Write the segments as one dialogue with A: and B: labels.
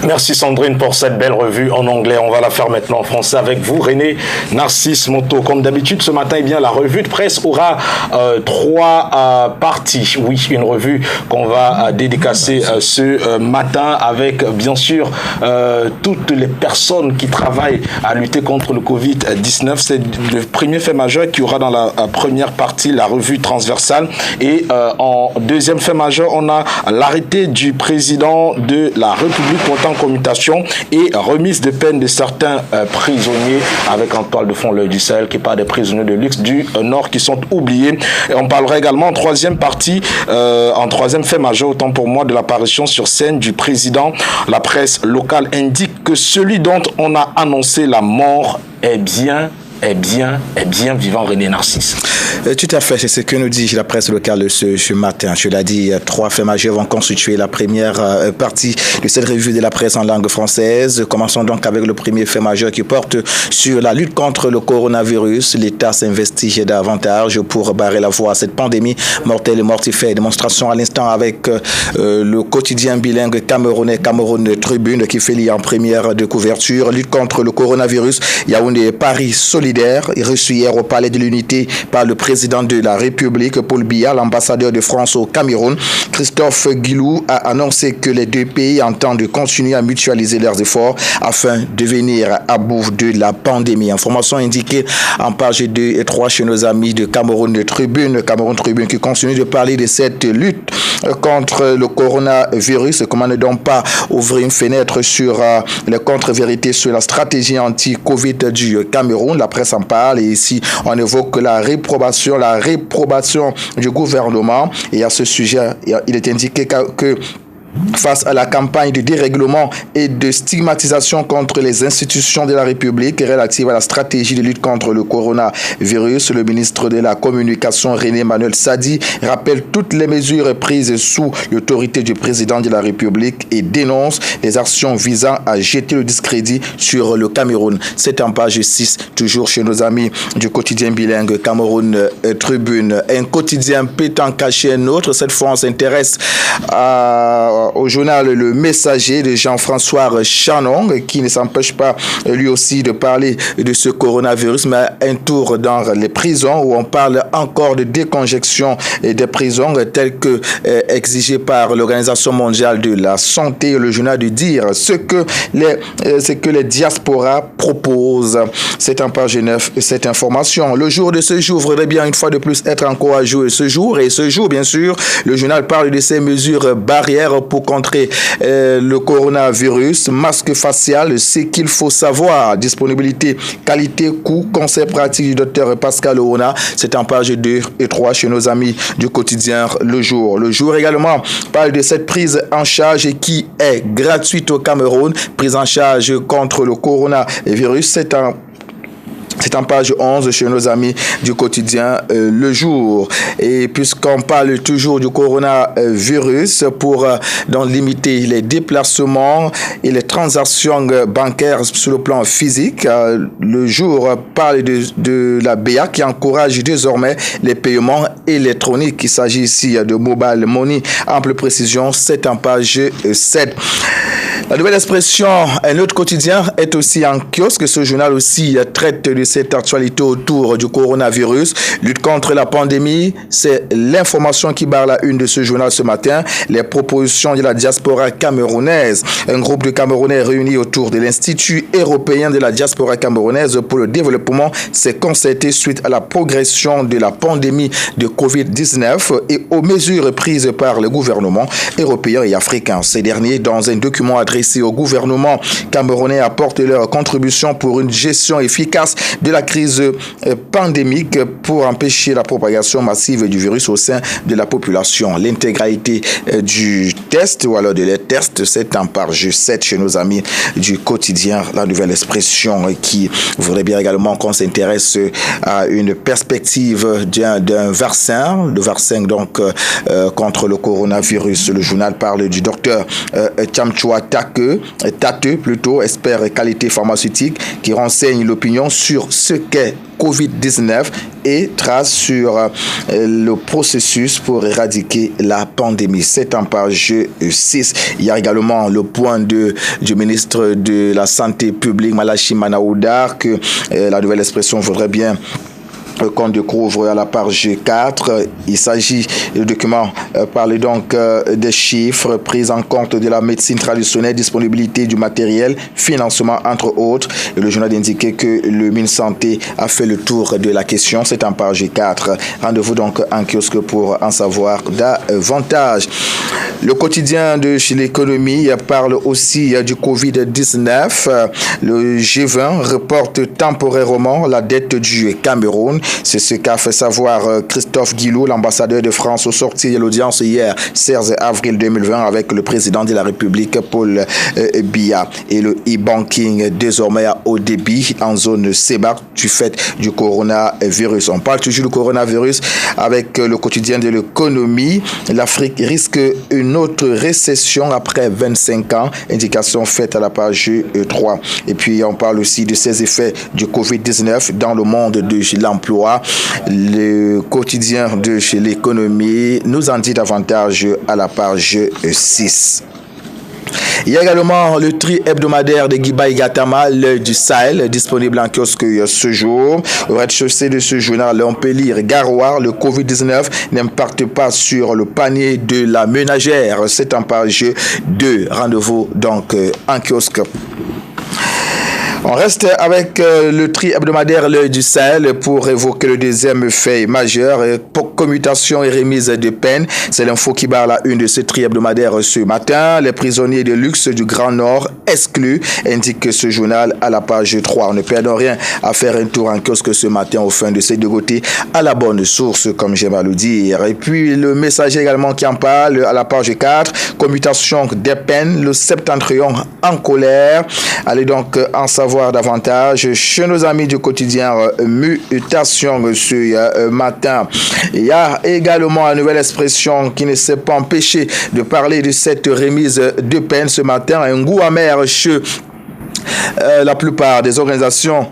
A: Merci Sandrine pour cette belle revue en anglais. On va la faire maintenant en français avec vous, René Narcisse Moto. Comme d'habitude, ce matin, eh bien, la revue de presse aura trois parties. Oui, une revue qu'on va dédicacer ce matin avec, bien sûr, toutes les personnes qui travaillent à lutter contre le Covid-19. C'est le premier fait majeur qui aura dans la première partie la revue transversale. Et en deuxième fait majeur, on a l'arrêté du président de la République portant commutation et remise de peine de certains prisonniers avec en toile de fond l'œil du Sahel qui parle des prisonniers de luxe du Nord qui sont oubliés. Et on parlera également en troisième partie, en troisième fait majeur, autant pour moi, de l'apparition sur scène du président. La presse locale indique que celui dont on a annoncé la mort est bien vivant, René Narcisse.
B: Tout à fait, c'est ce que nous dit la presse locale ce matin. Je l'ai dit, trois faits majeurs vont constituer la première partie de cette revue de la presse en langue française. Commençons donc avec le premier fait majeur qui porte sur la lutte contre le coronavirus. L'État s'investit davantage pour barrer la voie à cette pandémie mortelle et mortifère. Démonstration à l'instant avec le quotidien bilingue camerounais Cameroun Tribune qui fait lire en première de couverture. Lutte contre le coronavirus. Yaoundé Paris solidaire. Reçu hier au Palais de l'Unité par le président de la République, Paul Biya, l'ambassadeur de France au Cameroun. Christophe Guilou a annoncé que les deux pays entendent continuer à mutualiser leurs efforts afin de venir à bout de la pandémie. Information indiquée en page 2 et 3 chez nos amis de Cameroun Tribune qui continue de parler de cette lutte contre le coronavirus. Comment ne donc pas ouvrir une fenêtre sur les contre-vérités sur la stratégie anti-Covid du Cameroun. La presse en parle et ici on évoque la réprobation du gouvernement et à ce sujet il est indiqué que face à la campagne de dérèglement et de stigmatisation contre les institutions de la République relative à la stratégie de lutte contre le coronavirus, le ministre de la Communication René Manuel Sadi rappelle toutes les mesures prises sous l'autorité du président de la République et dénonce les actions visant à jeter le discrédit sur le Cameroun. C'est en page 6, toujours chez nos amis du quotidien bilingue Cameroun Tribune. Un quotidien peut en cacher un autre. Cette fois, on s'intéresse au journal Le Messager de Jean-François Chanong qui ne s'empêche pas lui aussi de parler de ce coronavirus, mais un tour dans les prisons où on parle encore de décongestion des prisons telles que exigées par l'Organisation mondiale de la santé. Le journal de dire ce que les diasporas proposent. C'est en page 9 cette information. Le jour de ce jour voudrait bien une fois de plus être encore à jouer ce jour bien sûr le journal parle de ces mesures barrières pour contrer le coronavirus. Masque facial, ce qu'il faut savoir. Disponibilité, qualité, coût, conseil pratique du docteur Pascal Ouna. C'est en page 2 et 3 chez nos amis du quotidien Le Jour. Le Jour également parle de cette prise en charge qui est gratuite au Cameroun. Prise en charge contre le coronavirus. C'est en page 11 chez nos amis du quotidien Le Jour. Et puisqu'on parle toujours du coronavirus pour donc limiter les déplacements et les transactions bancaires sur le plan physique, Le Jour parle de la BA qui encourage désormais les paiements électroniques. Il s'agit ici de mobile money. Ample précision, c'est en page 7. La nouvelle expression, un autre quotidien, est aussi en kiosque. Ce journal aussi traite de cette actualité autour du coronavirus. Lutte contre la pandémie, c'est l'information qui barre la une de ce journal ce matin. Les propositions de la diaspora camerounaise. Un groupe de Camerounais réunis autour de l'Institut européen de la diaspora camerounaise pour le développement s'est concerté suite à la progression de la pandémie de Covid-19 et aux mesures prises par le gouvernement européen et africain. Ces derniers, dans un document adressé au gouvernement camerounais, apportent leur contribution pour une gestion efficace de la crise pandémique pour empêcher la propagation massive du virus au sein de la population. L'intégralité du test ou alors de les tests, c'est en page 7 chez nos amis du quotidien La Nouvelle Expression qui voudrait bien également qu'on s'intéresse à une perspective d'un vaccin, le vaccin donc contre le coronavirus. Le journal parle du docteur Tchamchoua Tateux plutôt, expert qualité pharmaceutique, qui renseigne l'opinion sur ce qu'est Covid-19 et trace sur le processus pour éradiquer la pandémie. C'est en page 6. Il y a également le point du ministre de la Santé publique, Malachi Manaouda, que la nouvelle expression voudrait bien qu'on découvre à la page 4. Il s'agit, le document parle donc des chiffres, prise en compte de la médecine traditionnelle, disponibilité du matériel, financement entre autres. Et le journal indiquait que le MinSanté a fait le tour de la question. C'est en page 4. Rendez-vous donc en kiosque pour en savoir davantage. Le quotidien de chez l'économie parle aussi du Covid-19. Le G20 reporte temporairement la dette du Cameroun. C'est ce qu'a fait savoir Christophe Guilou, l'ambassadeur de France, au sortir de l'audience hier, 16 avril 2020, avec le président de la République, Paul Biya. Et le e-banking, désormais à haut débit en zone CEMAC, du fait du coronavirus. On parle toujours du coronavirus avec le quotidien de l'économie. L'Afrique risque une autre récession après 25 ans. Indication faite à la page 3. Et puis, on parle aussi de ces effets du Covid-19 dans le monde de l'emploi. Le quotidien de chez l'économie nous en dit davantage à la page 6. Il y a également le tri hebdomadaire de Guiba Igatama, l'œil du Sahel, disponible en kiosque ce jour. Au rez-de-chaussée de ce journal, on peut lire Garoua, le Covid-19 n'impacte pas sur le panier de la ménagère. C'est en page 2. Rendez-vous donc en kiosque. On reste avec le tri hebdomadaire L'œil du Sahel pour évoquer le deuxième fait majeur, pour commutation et remise de peine. C'est l'info qui barre la une de ce tri hebdomadaire ce matin. Les prisonniers de luxe du Grand Nord exclus, indique ce journal à la page 3. On ne perd rien à faire un tour en kiosque ce matin au fin de ces deux côtés à la bonne source, comme j'aime à le dire. Et puis le messager également qui en parle à la page 4, commutation des peines, le septentrion en colère. Allez donc en savoir davantage chez nos amis du quotidien Mutation ce matin. Il y a également une nouvelle expression qui ne s'est pas empêché de parler de cette remise de peine ce matin. Un goût amer chez la plupart des organisations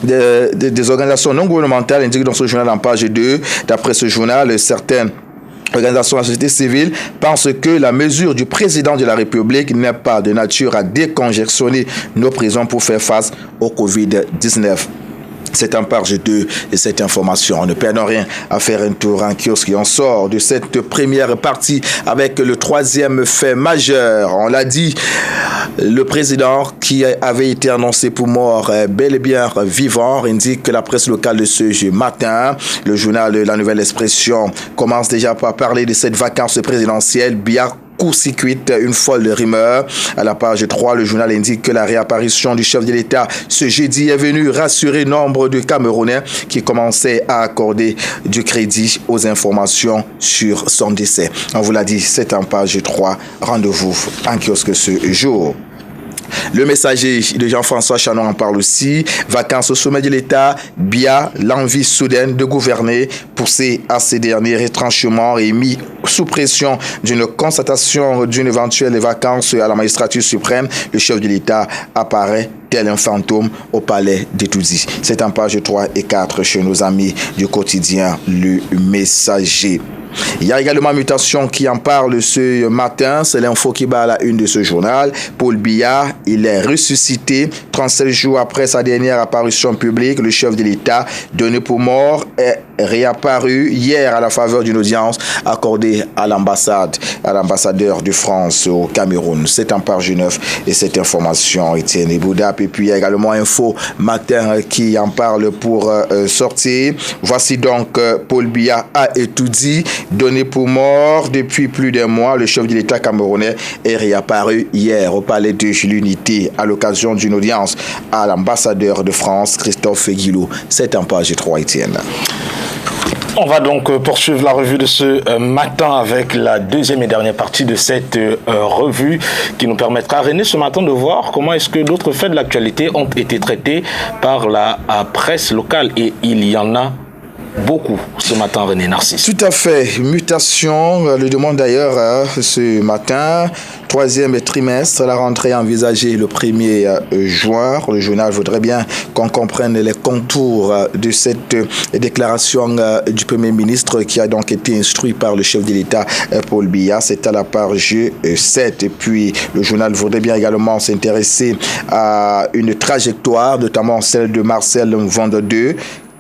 B: des organisations non gouvernementales, indique dans ce journal en page 2. D'après ce journal, certaines organisations de la société civile pensent que la mesure du président de la République n'est pas de nature à décongestionner nos prisons pour faire face au Covid-19. C'est en page 2 de cette information. On ne perd rien à faire un tour en kiosque et on sort de cette première partie avec le troisième fait majeur. On l'a dit, le président qui avait été annoncé pour mort bel et bien vivant, indique que la presse locale de ce matin, le journal La Nouvelle Expression commence déjà par parler de cette vacance présidentielle bien court-circuite une folle rumeur. À la page 3, le journal indique que la réapparition du chef de l'État ce jeudi est venue rassurer nombre de Camerounais qui commençaient à accorder du crédit aux informations sur son décès. On vous l'a dit, c'est en page 3. Rendez-vous en kiosque ce jour. Le messager de Jean-François Chanon en parle aussi. Vacances au sommet de l'État, Biya, l'envie soudaine de gouverner, poussé à ces derniers retranchements et mis sous pression d'une constatation d'une éventuelle vacance à la magistrature suprême. Le chef de l'État apparaît tel un fantôme au palais d'Etoudi. C'est en page 3 et 4 chez nos amis du quotidien Le Messager. Il y a également Mutation qui en parle ce matin. C'est l'info qui bat à la une de ce journal. Paul Biya, il est ressuscité 37 jours après sa dernière apparition publique. Le chef de l'État, donné pour mort, est réapparu hier à la faveur d'une audience accordée à l'ambassadeur de France au Cameroun. C'est en page 9 et cette information Étienne Boudap. Et puis il y a également Info Matin qui en parle pour sortir. Voici donc Paul Biya a Etoudi, donné pour mort depuis plus d'un mois. Le chef de l'État camerounais est réapparu hier au palais de l'Unité à l'occasion d'une audience à l'ambassadeur de France, Christophe Guilou. C'est en page 3, Étienne.
A: On va donc poursuivre la revue de ce matin avec la deuxième et dernière partie de cette revue qui nous permettra, René, ce matin de voir comment est-ce que d'autres faits de l'actualité ont été traités par la presse locale. Et il y en a beaucoup ce matin, René Narcisse.
B: Tout à fait. Mutation, le demande d'ailleurs ce matin. 3e trimestre, la rentrée envisagée le 1er juin. Le journal voudrait bien qu'on comprenne les contours de cette déclaration du Premier ministre qui a donc été instruit par le chef de l'État, Paul Biya. C'est à la page 7. Et puis, le journal voudrait bien également s'intéresser à une trajectoire, notamment celle de Marcel Vendeur.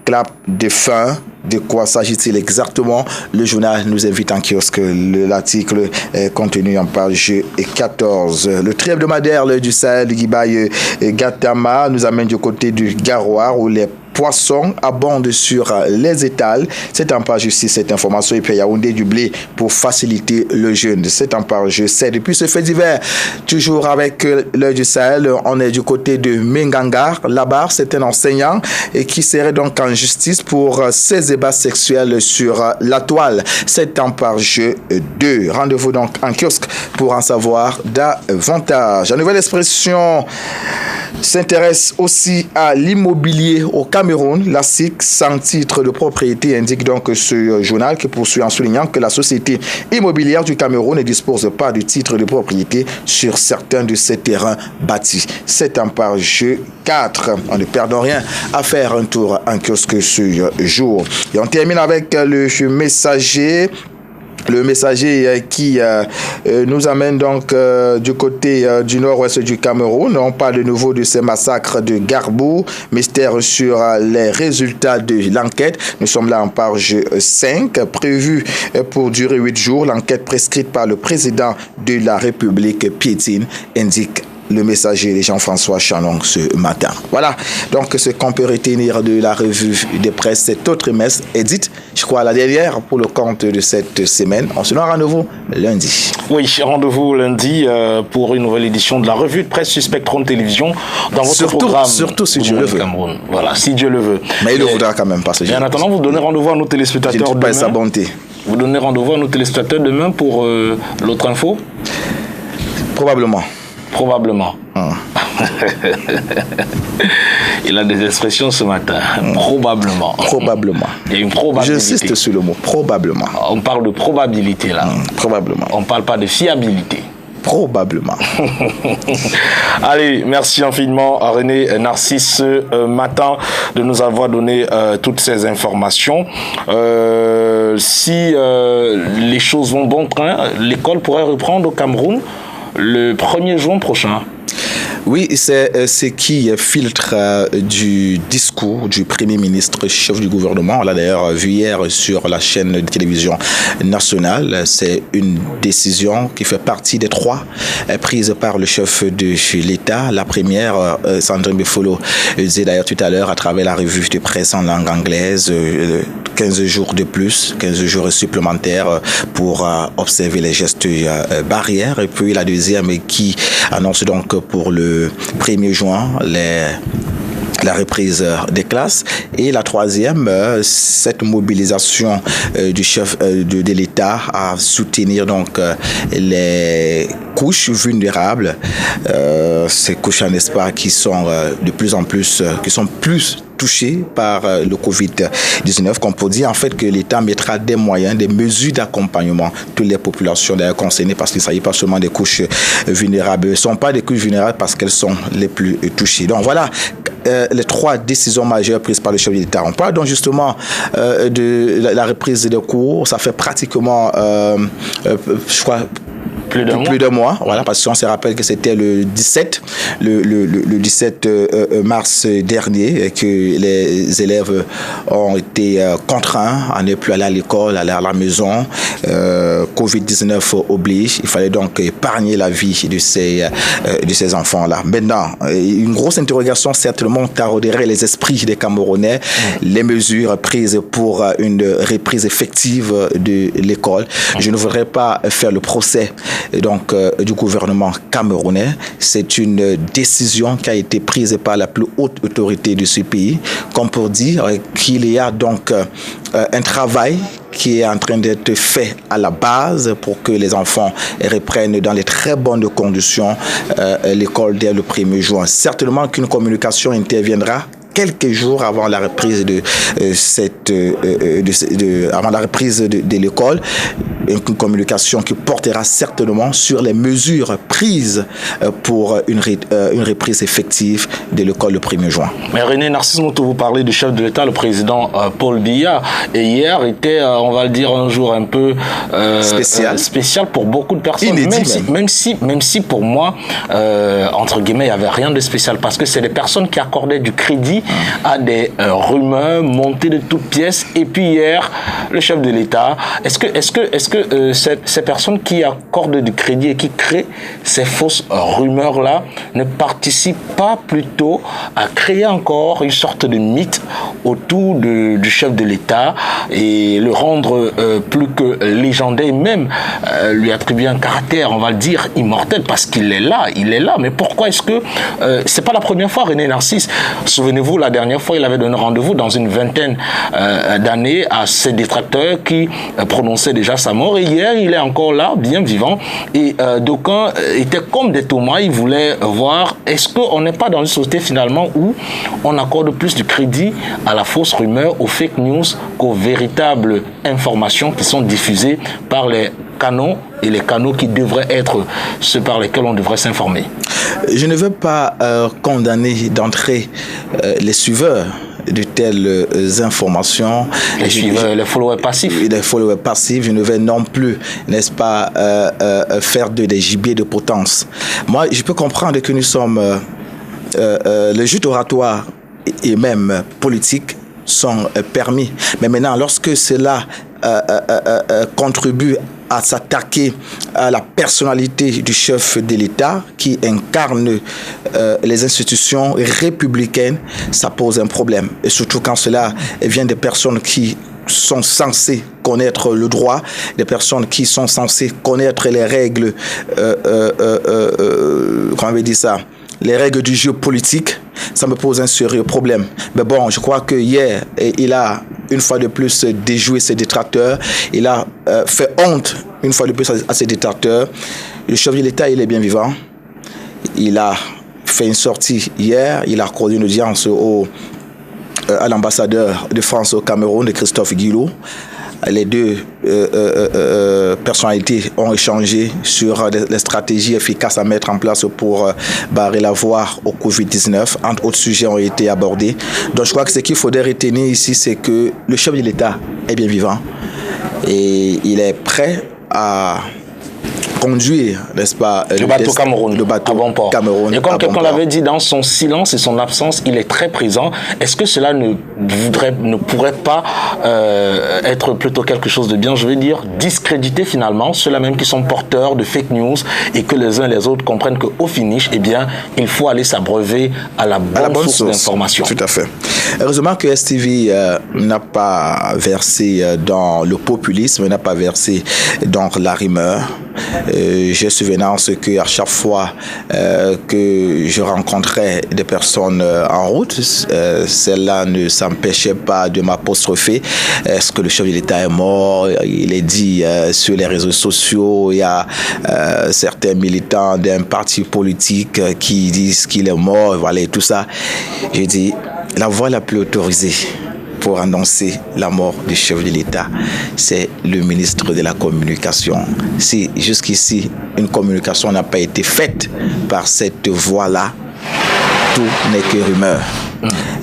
B: Clap de fin. De quoi s'agit-il exactement? Le journal nous invite en kiosque. L'article est contenu en page 14. Le tri hebdomadaire du Sahel, Guibaye Gatama, nous amène du côté du Garoua où les poissons abondent sur les étals. C'est en page 6 cette information. Et puis Yaoundé du blé pour faciliter le jeûne. C'est en page 7. Et puis ce fait divers, toujours avec l'œil du Sahel, on est du côté de Mengangar. Là-bas, c'est un enseignant et qui serait donc en justice pour ses ébats sexuels sur la toile. C'est en page 2. Rendez-vous donc en kiosque pour en savoir davantage. La nouvelle expression s'intéresse aussi à l'immobilier au Cameroun. La SIC, sans titre de propriété, indique donc ce journal qui poursuit en soulignant que la société immobilière du Cameroun ne dispose pas de titre de propriété sur certains de ses terrains bâtis. C'est en page 4. On ne perd rien à faire un tour en kiosque ce jour. Et on termine avec le Messager. Le Messager qui nous amène donc du côté du nord-ouest du Cameroun. On parle de nouveau de ces massacres de Garbou. Mystère sur les résultats de l'enquête. Nous sommes là en page 5. Prévue pour durer 8 jours. L'enquête prescrite par le président de la République piétine, indique le Messager de Jean-François Chanon ce matin. Voilà, donc ce qu'on peut retenir de la revue de presse, cet autre trimestre édite, je crois, la dernière pour le compte de cette semaine. On se donne rendez-vous lundi.
A: Oui, rendez-vous lundi pour une nouvelle édition de la revue de presse sur Spectrum Télévision dans votre programme.
B: Surtout si Dieu le veut.
A: Cameroun. Voilà, si Dieu le veut.
B: Mais il le voudra quand même, parce que...
A: Et en attendant, vous donnez rendez-vous à nos téléspectateurs demain.
B: Sa bonté.
A: Vous donnez rendez-vous à nos téléspectateurs demain pour l'autre info?
B: Probablement.
A: Probablement. Il a des expressions ce matin. Probablement.
B: Probablement.
A: Il y a une probabilité.
B: J'insiste sur le mot probablement.
A: On parle de probabilité là.
B: Probablement.
A: On ne parle pas de fiabilité.
B: Probablement.
A: Allez, merci infiniment à René Narcisse ce matin de nous avoir donné toutes ces informations. Si les choses vont bon train, l'école pourrait reprendre au Cameroun le 1er juin prochain.
B: Oui, c'est ce qui filtre du discours du Premier ministre, chef du gouvernement. On l'a d'ailleurs vu hier sur la chaîne de télévision nationale. C'est une décision qui fait partie des 3 prises par le chef de l'État. La première, Sandrine Befolo disait d'ailleurs tout à l'heure à travers la revue de presse en langue anglaise, 15 jours de plus, 15 jours supplémentaires pour observer les gestes barrières. Et puis la deuxième qui annonce donc pour le 1er juin la reprise des classes. Et la troisième, cette mobilisation du chef de l'État à soutenir donc les couches vulnérables, ces couches en espoir qui sont de plus en plus, qui sont plus touchés par le Covid-19, qu'on peut dire en fait que l'État mettra des moyens, des mesures d'accompagnement toutes les populations d'ailleurs concernées, parce qu'il ne s'agit pas seulement des couches vulnérables. Elles ne sont pas des couches vulnérables parce qu'elles sont les plus touchées. Donc voilà les 3 décisions majeures prises par le chef de l'État. On parle donc justement de la reprise des cours. Ça fait pratiquement, je crois, plus d'un mois, voilà, parce qu'on se rappelle que c'était le 17 mars dernier et que les élèves ont été contraints à ne plus aller à l'école, aller à la maison. Covid-19 oblige, il fallait donc épargner la vie de ces enfants-là. Maintenant, une grosse interrogation certainement tarauderait les esprits des Camerounais, les mesures prises pour une reprise effective de l'école. Je ne voudrais pas faire le procès donc du gouvernement camerounais. C'est une décision qui a été prise par la plus haute autorité de ce pays, comme pour dire qu'il y a donc un travail qui est en train d'être fait à la base pour que les enfants reprennent dans les très bonnes conditions l'école dès le 1er juin. Certainement qu'une communication interviendra quelques jours avant la reprise avant la reprise de l'école, une communication qui portera certainement sur les mesures prises pour une reprise effective de l'école le 1er juin.
A: Mais René Narcisse Moutou, vous parlez du chef de l'État, le président Paul Biya, et hier était, on va le dire, un jour un peu spécial pour beaucoup de personnes.
B: Inédit
A: même si pour moi, entre guillemets, il n'y avait rien de spécial, parce que c'est des personnes qui accordaient du crédit à des rumeurs montées de toutes pièces. Et puis hier, le chef de l'État, est-ce que ces personnes qui accordent du crédit et qui créent ces fausses rumeurs-là ne participent pas plutôt à créer encore une sorte de mythe autour du chef de l'État et le rendre plus que légendaire, et même lui attribuer un caractère, on va le dire, immortel, parce qu'il est là, mais pourquoi est-ce que c'est pas la première fois, René Narcisse? Souvenez-vous, la dernière fois, il avait donné rendez-vous dans une vingtaine d'années à ses détracteurs qui prononçaient déjà sa mort, et hier, il est encore là, bien vivant, et d'aucuns étaient comme des Thomas, ils voulaient voir, est-ce qu'on n'est pas dans une société finalement où on accorde plus de crédit à la fausse rumeur, aux fake news, qu'aux véritables informations qui sont diffusées par les canaux et les canaux qui devraient être ceux par lesquels on devrait s'informer?
B: Je ne veux pas condamner d'entrée les suiveurs de telles informations.
A: Les followers passifs.
B: Les followers passifs, je ne vais non plus, n'est-ce pas, faire des gibiers de potence. Moi, je peux comprendre que nous sommes... les jeux oratoires et même politiques sont permis. Mais maintenant, lorsque cela contribue à s'attaquer à la personnalité du chef de l'État qui incarne les institutions républicaines, ça pose un problème. Et surtout quand cela vient des personnes qui sont censées connaître le droit, des personnes qui sont censées connaître les règles, comment on veut dire ça, les règles du jeu politique, ça me pose un sérieux problème. Mais bon, je crois que hier, il a une fois de plus déjoué ses détracteurs. Il a fait honte une fois de plus à ses détracteurs. Le chef de l'État, il est bien vivant. Il a fait une sortie hier. Il a accordé une audience à l'ambassadeur de France au Cameroun, de Christophe Guilou. Les deux personnalités ont échangé sur les stratégies efficaces à mettre en place pour barrer la voie au Covid-19. Entre autres sujets ont été abordés. Donc je crois que ce qu'il faudrait retenir ici, c'est que le chef de l'État est bien vivant et il est prêt à conduire, n'est-ce pas,
A: le bateau Cameroun,
B: le bateau
A: à bon port.
B: Cameroun.
A: Et comme quelqu'un l'avait dit, dans son silence et son absence, il est très présent. Est-ce que cela ne pourrait pas être plutôt quelque chose de bien, je veux dire, discréditer finalement ceux-là même qui sont porteurs de fake news et que les uns et les autres comprennent qu'au finish, eh bien, il faut aller s'abreuver à la bonne source d'information.
B: Tout à fait. Heureusement que STV n'a pas versé dans le populisme, n'a pas versé dans la rumeur. J'ai souvenance qu'à chaque fois que je rencontrais des personnes en route, celle-là ne s'empêchait pas de m'apostropher. Est-ce que le chef de l'État est mort? Il est dit sur les réseaux sociaux, il y a certains militants d'un parti politique qui disent qu'il est mort, voilà, et tout ça. J'ai dit, la voix la plus autorisée pour annoncer la mort du chef de l'État, c'est le ministre de la Communication. Si jusqu'ici une communication n'a pas été faite par cette voie-là, tout n'est que rumeur.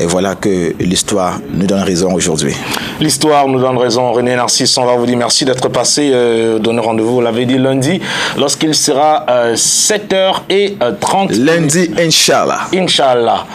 B: Et voilà que l'histoire nous donne raison aujourd'hui.
A: L'histoire nous donne raison. René Narcisse, on va vous dire merci d'être passé, donner rendez-vous, vous l'avez dit, lundi, lorsqu'il sera 7h30.
B: Lundi, Inch'Allah.
A: Inch'Allah.